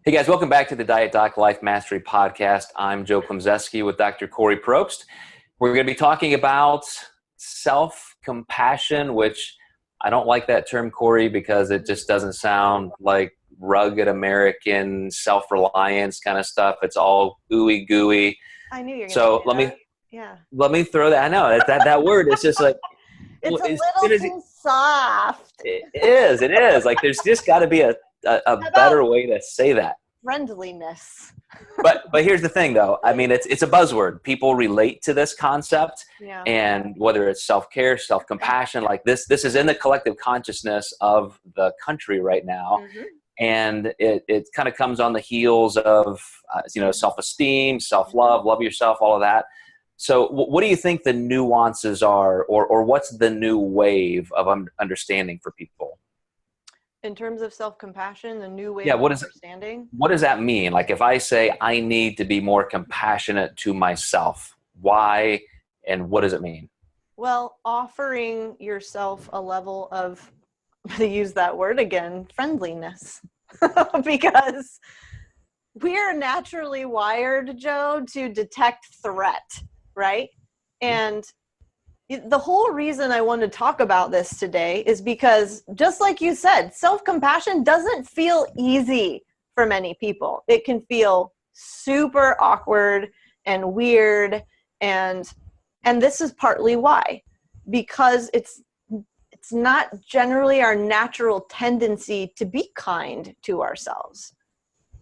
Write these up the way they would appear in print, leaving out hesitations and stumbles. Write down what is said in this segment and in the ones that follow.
Hey guys, welcome back to the Diet Doc Life Mastery Podcast. I'm Joe Klemczewski with Dr. Kori Propst. We're going to be talking about self-compassion, which I don't like that term, Kori, because it just doesn't sound like rugged American self-reliance kind of stuff. It's all ooey gooey. I knew you were going to So say that. let me throw that. I know that word is just like, it's a little too soft. It is. Like there's just got to be a better way to say that. Friendliness. But here's the thing, though. I mean, it's a buzzword. People relate to this concept, and whether it's self-care, self-compassion, like this is in the collective consciousness of the country right now, and it kind of comes on the heels of self-esteem, self-love, love yourself, all of that. So, what do you think the nuances are, or what's the new wave of understanding for people? In terms of self-compassion, the new way of understanding? What does that mean? Like if I say I need to be more compassionate to myself, why and what does it mean? Well, offering yourself a level of, to use that word again, friendliness. Because we are naturally wired, Joe, to detect threat, right? And the whole reason I wanted to talk about this today is because, just like you said, self-compassion doesn't feel easy for many people. It can feel super awkward and weird, and this is partly why. Because it's not generally our natural tendency to be kind to ourselves.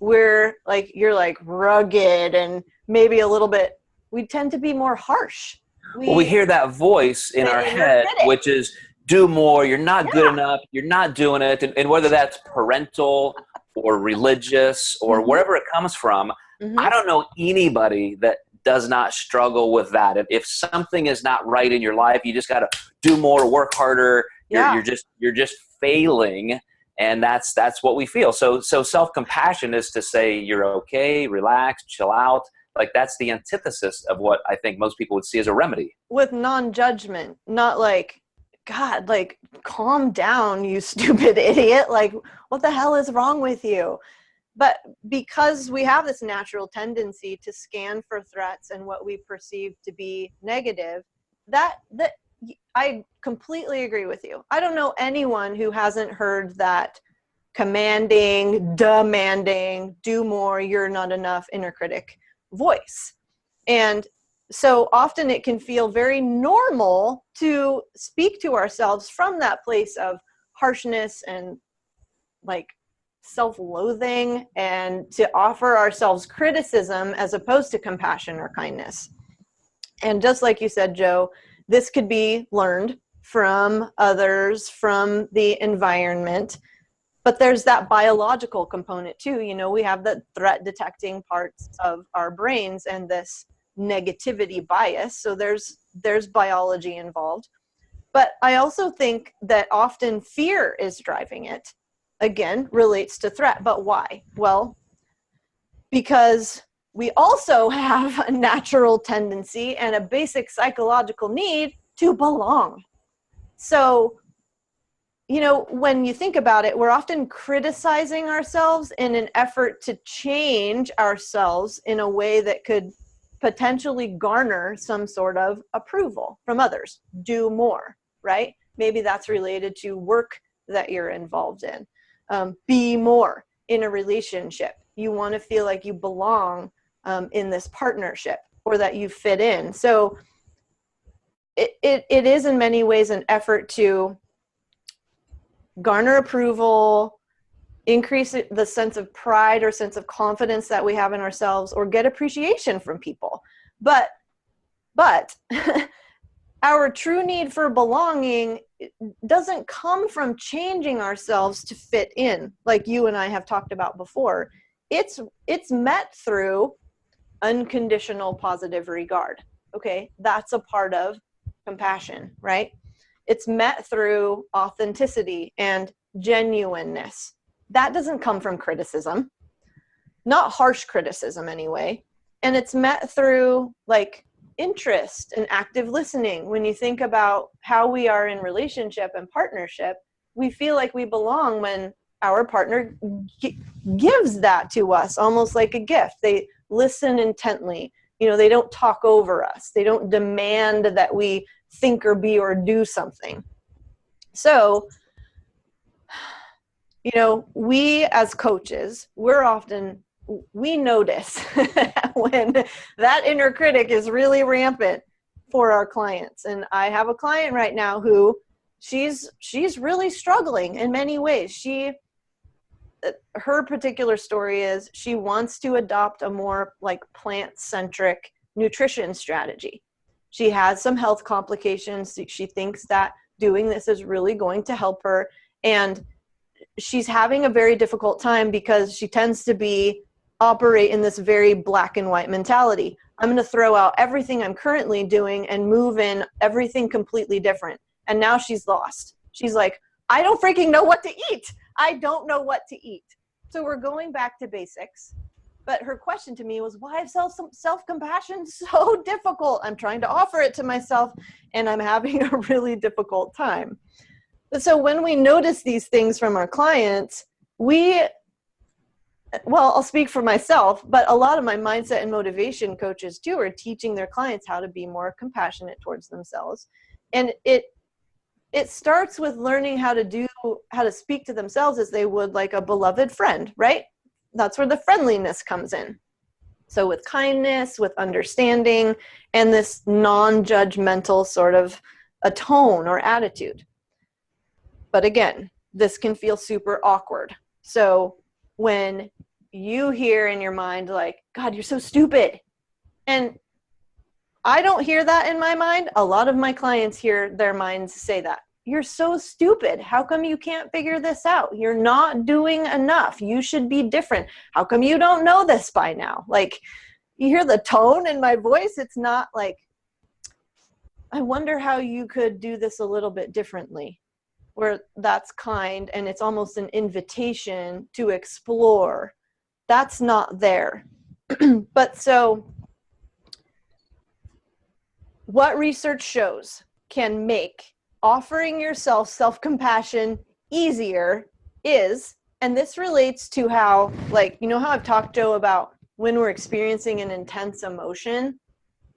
You're like rugged and maybe a little bit, we tend to be more harsh. We hear that voice in our head, which is do more, you're not good enough, you're not doing it. And whether that's parental or religious or wherever it comes from, I don't know anybody that does not struggle with that. If something is not right in your life, you just got to do more, work harder. You're just failing. And that's what we feel. So self-compassion is to say you're okay, relax, chill out. Like that's the antithesis of what I think most people would see as a remedy. With non-judgment, not like, God, like calm down, you stupid idiot. Like what the hell is wrong with you? But because we have this natural tendency to scan for threats and what we perceive to be negative, that I completely agree with you. I don't know anyone who hasn't heard that commanding, demanding, do more, you're not enough inner critic voice. And so often it can feel very normal to speak to ourselves from that place of harshness and like self-loathing, and to offer ourselves criticism as opposed to compassion or kindness. And just like you said, Joe, this could be learned from others, from the environment. But there's that biological component too. We have the threat detecting parts of our brains and this negativity bias. So there's biology involved. But I also think that often fear is driving it. Again, relates to threat. But why? Well, because we also have a natural tendency and a basic psychological need to belong. So when you think about it, we're often criticizing ourselves in an effort to change ourselves in a way that could potentially garner some sort of approval from others. Do more, right? Maybe that's related to work that you're involved in. Be more in a relationship. You want to feel like you belong in this partnership or that you fit in. So it is in many ways an effort to garner approval, increase the sense of pride or sense of confidence that we have in ourselves, or get appreciation from people. But our true need for belonging doesn't come from changing ourselves to fit in, like you and I have talked about before. It's met through unconditional positive regard. Okay, that's a part of compassion, right? It's met through authenticity and genuineness. That doesn't come from criticism, not harsh criticism anyway. And it's met through like interest and active listening. When you think about how we are in relationship and partnership, we feel like we belong when our partner gives that to us almost like a gift. They listen intently. You know, they don't talk over us. They don't demand that we think or be or do something. So, you know, we as coaches, we notice when that inner critic is really rampant for our clients. And I have a client right now who she's really struggling in many ways. Her particular story is she wants to adopt a more like plant-centric nutrition strategy. She has some health complications. She thinks that doing this is really going to help her. And she's having a very difficult time because she tends to operate in this very black and white mentality. I'm going to throw out everything I'm currently doing and move in everything completely different. And now she's lost. She's like, I don't freaking know what to eat. I don't know what to eat. So we're going back to basics. But her question to me was, why is self-compassion so difficult? I'm trying to offer it to myself and I'm having a really difficult time. So when we notice these things from our clients, I'll speak for myself, but a lot of my mindset and motivation coaches too are teaching their clients how to be more compassionate towards themselves. And it starts with learning how to speak to themselves as they would like a beloved friend, right? That's where the friendliness comes in. So with kindness, with understanding, and this non-judgmental sort of a tone or attitude. But again, this can feel super awkward. So when you hear in your mind like, God, you're so stupid. And I don't hear that in my mind. A lot of my clients hear their minds say that. You're so stupid. How come you can't figure this out? You're not doing enough. You should be different. How come you don't know this by now? Like, you hear the tone in my voice. It's not like, I wonder how you could do this a little bit differently, where that's kind and it's almost an invitation to explore. That's not there. But so what research shows can make offering yourself self-compassion easier is, and this relates to how, like, you know how I've talked, Joe, about when we're experiencing an intense emotion,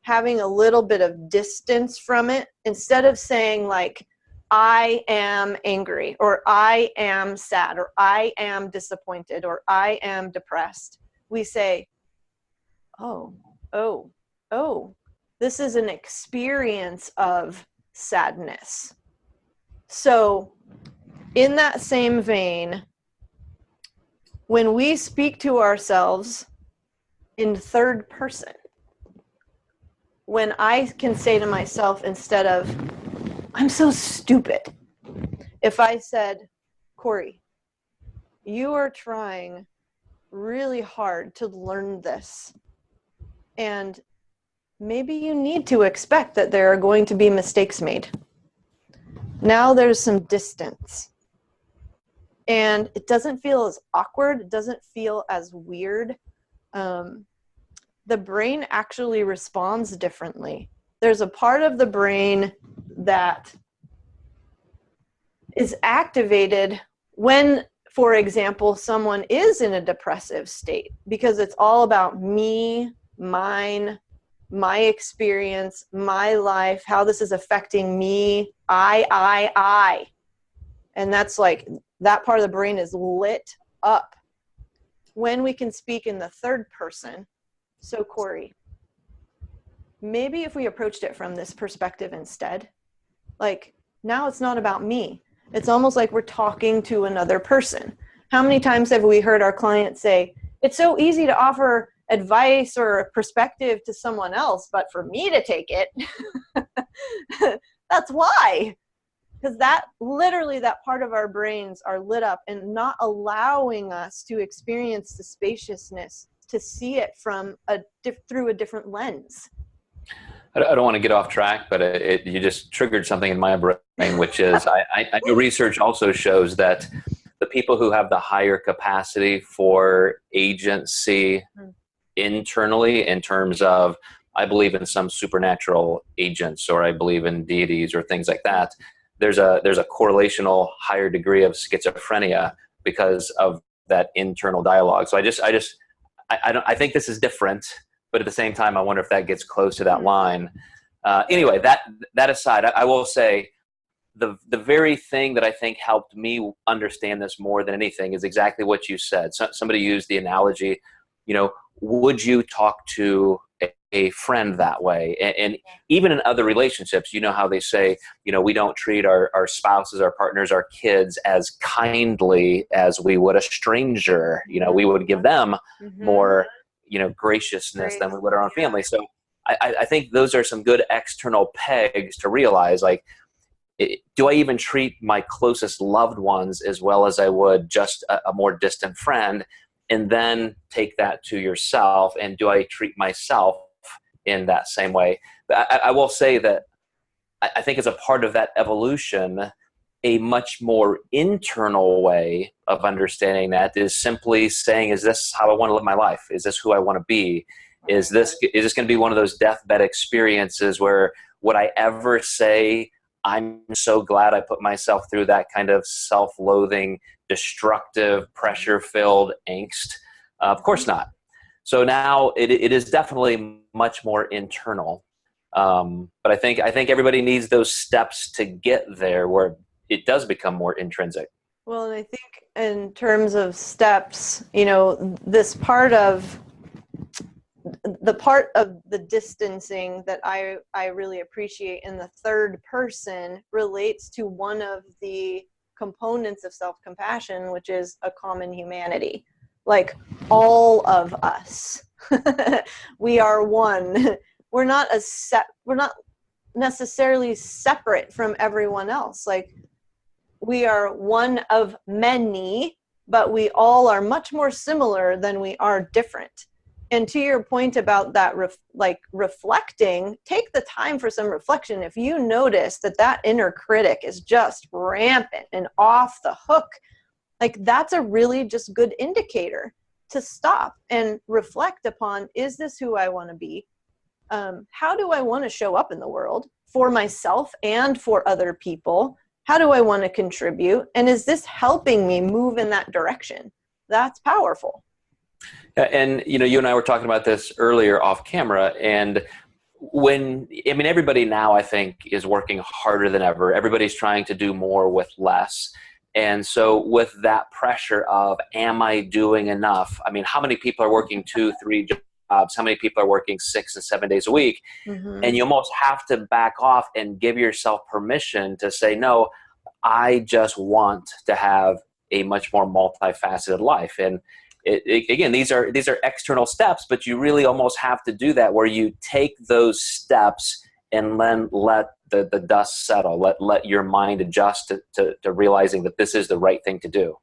having a little bit of distance from it, instead of saying like, I am angry, or I am sad, or I am disappointed, or I am depressed. We say, oh, this is an experience of sadness. So in that same vein, when we speak to ourselves in third person, when I can say to myself, instead of, I'm so stupid, if I said, Kori, you are trying really hard to learn this, and maybe you need to expect that there are going to be mistakes made. Now there's some distance. And it doesn't feel as awkward. It doesn't feel as weird. The brain actually responds differently. There's a part of the brain that is activated when, for example, someone is in a depressive state, because it's all about me, mine, my experience, my life, how this is affecting me, I. And that's like, that part of the brain is lit up when we can speak in the third person. So Kori, maybe if we approached it from this perspective instead, like, now it's not about me. It's almost like we're talking to another person. How many times have we heard our clients say, it's so easy to offer advice or perspective to someone else, but for me to take it, that's why. Because that part of our brains are lit up and not allowing us to experience the spaciousness, to see it from through a different lens. I don't want to get off track, but you just triggered something in my brain, which is I know research also shows that the people who have the higher capacity for agency internally, in terms of, I believe in some supernatural agents, or I believe in deities or things like that, there's a correlational higher degree of schizophrenia because of that internal dialogue. So I think this is different, but at the same time, I wonder if that gets close to that line. Anyway, that aside, I will say the very thing that I think helped me understand this more than anything is exactly what you said. Somebody used the analogy, would you talk to a friend that way? And even in other relationships, how they say, we don't treat our spouses, our partners, our kids as kindly as we would a stranger. We would give them more, graciousness than we would our own family. So I think those are some good external pegs to realize, like, do I even treat my closest loved ones as well as I would just a more distant friend? And then take that to yourself. And do I treat myself in that same way? But I will say that I think as a part of that evolution, a much more internal way of understanding that is simply saying, is this how I want to live my life? Is this who I want to be? Is this going to be one of those deathbed experiences where would I ever say, I'm so glad I put myself through that kind of self-loathing, destructive, pressure-filled angst? Of course not. So now it is definitely much more internal. But I think everybody needs those steps to get there where it does become more intrinsic. Well, and I think in terms of steps, this part of the distancing that I really appreciate in the third person relates to one of the components of self-compassion, which is a common humanity. Like, all of us, we are one. We're not necessarily separate from everyone else. Like, we are one of many, but we all are much more similar than we are different. And to your point about that, reflecting, take the time for some reflection. If you notice that inner critic is just rampant and off the hook, like, that's a really just good indicator to stop and reflect upon, is this who I want to be? How do I want to show up in the world for myself and for other people? How do I want to contribute? And is this helping me move in that direction? That's powerful. And, you and I were talking about this earlier off camera, and everybody now, I think, is working harder than ever. Everybody's trying to do more with less. And so with that pressure of, am I doing enough? How many people are working 2, 3 jobs? How many people are working 6 and 7 days a week? Mm-hmm. And you almost have to back off and give yourself permission to say, no, I just want to have a much more multifaceted life. And again, these are external steps, but you really almost have to do that, where you take those steps and then let the dust settle, let your mind adjust to realizing that this is the right thing to do.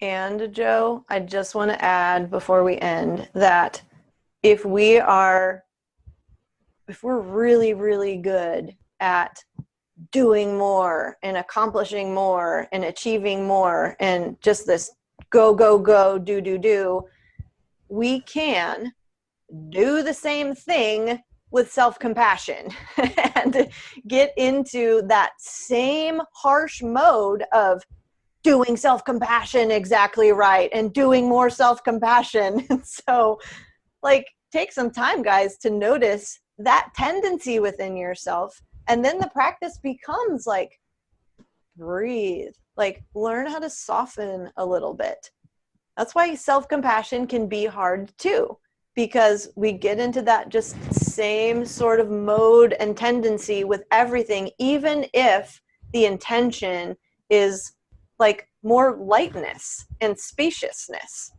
And Joe, I just want to add before we end that if we're really, really good at doing more and accomplishing more and achieving more and just this go, go, go, do, we can do the same thing with self-compassion and get into that same harsh mode of doing self-compassion exactly right and doing more self-compassion. So, take some time, guys, to notice that tendency within yourself. And then the practice becomes breathe, learn how to soften a little bit. That's why self-compassion can be hard too, because we get into that just same sort of mode and tendency with everything, even if the intention is more lightness and spaciousness.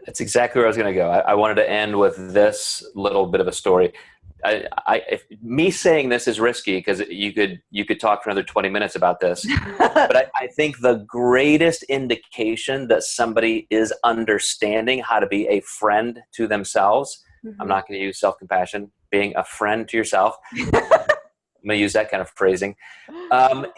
That's exactly where I was going to go. I wanted to end with this little bit of a story. Me saying this is risky because you could talk for another 20 minutes about this, but I think the greatest indication that somebody is understanding how to be a friend to themselves, I'm not going to use self-compassion, being a friend to yourself. I'm going to use that kind of phrasing.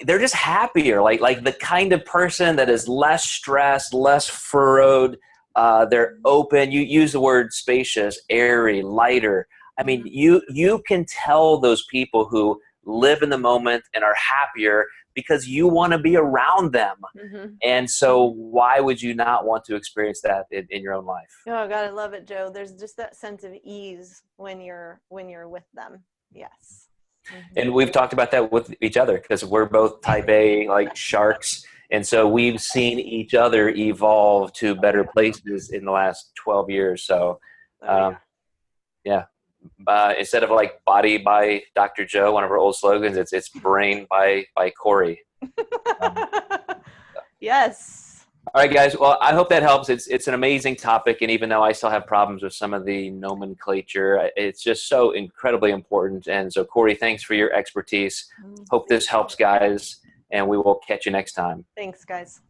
They're just happier, like the kind of person that is less stressed, less furrowed. They're open. You use the word spacious, airy, lighter. You can tell those people who live in the moment and are happier because you want to be around them. Mm-hmm. And so why would you not want to experience that in your own life? Oh God, I love it, Joe. There's just that sense of ease when you're with them. Yes. Mm-hmm. And we've talked about that with each other because we're both type A, like sharks. And so we've seen each other evolve to better places in the last 12 years. So, yeah. Instead of like body by Dr. Joe, one of our old slogans, it's brain by Kori. Yes. All right, guys. Well, I hope that helps. It's an amazing topic, and even though I still have problems with some of the nomenclature, it's just so incredibly important. And so, Kori, thanks for your expertise. Hope this helps, guys, and we will catch you next time. Thanks, guys.